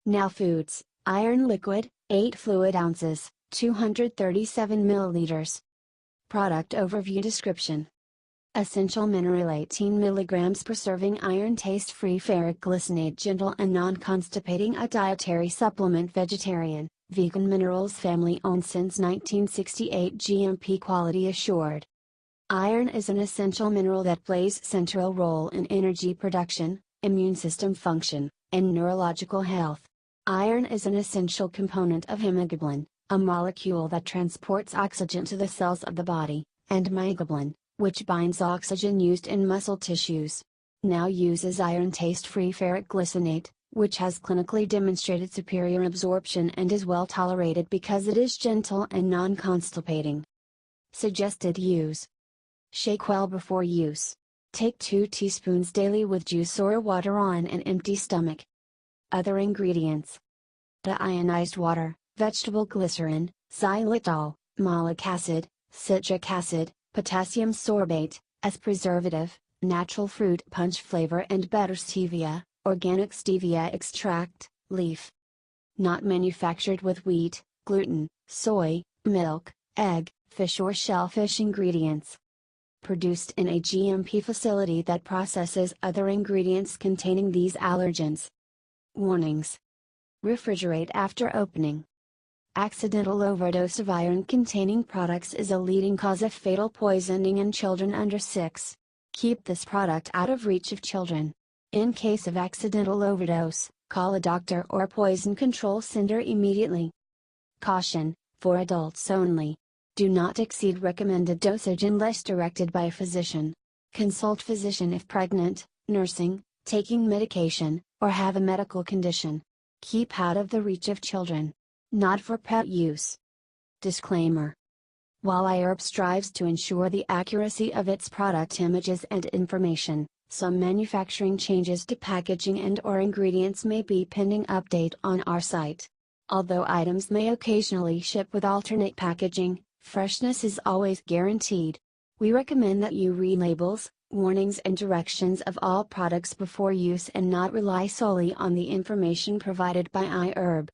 Now foods: iron liquid, 8 fluid ounces, 237 milliliters. Product overview description. Essential mineral 18 mg per serving, iron, taste-free, ferric glycinate, gentle and non-constipating, a dietary supplement, vegetarian, vegan, minerals, family owned since 1968, GMP quality assured. Iron is an essential mineral that plays a central role in energy production, immune system function, and neurological health. Iron is an essential component of hemoglobin, a molecule that transports oxygen to the cells of the body, and myoglobin, which binds oxygen used in muscle tissues. Now uses iron taste-free ferric glycinate, which has clinically demonstrated superior absorption and is well tolerated because it is gentle and non-constipating. Suggested use: shake well before use. Take 2 teaspoons daily with juice or water on an empty stomach. Other ingredients: deionized water, vegetable glycerin, xylitol, malic acid, citric acid, potassium sorbate, as preservative, natural fruit punch flavor and better stevia, organic stevia extract, leaf. Not manufactured with wheat, gluten, soy, milk, egg, fish or shellfish ingredients. Produced in a GMP facility that processes other ingredients containing these allergens. Warnings: refrigerate after opening. Accidental overdose of iron-containing products is a leading cause of fatal poisoning in children under 6. Keep this product out of reach of children. In case of accidental overdose, call a doctor or poison control center immediately. Caution: for adults only. Do not exceed recommended dosage unless directed by a physician. Consult physician if pregnant, nursing, taking medication, or have a medical condition. Keep out of the reach of children. Not for pet use. Disclaimer: while iHerb strives to ensure the accuracy of its product images and information, some manufacturing changes to packaging and/or ingredients may be pending update on our site. Although items may occasionally ship with alternate packaging, freshness is always guaranteed. We recommend that you read labels, warnings and directions of all products before use and not rely solely on the information provided by iHerb.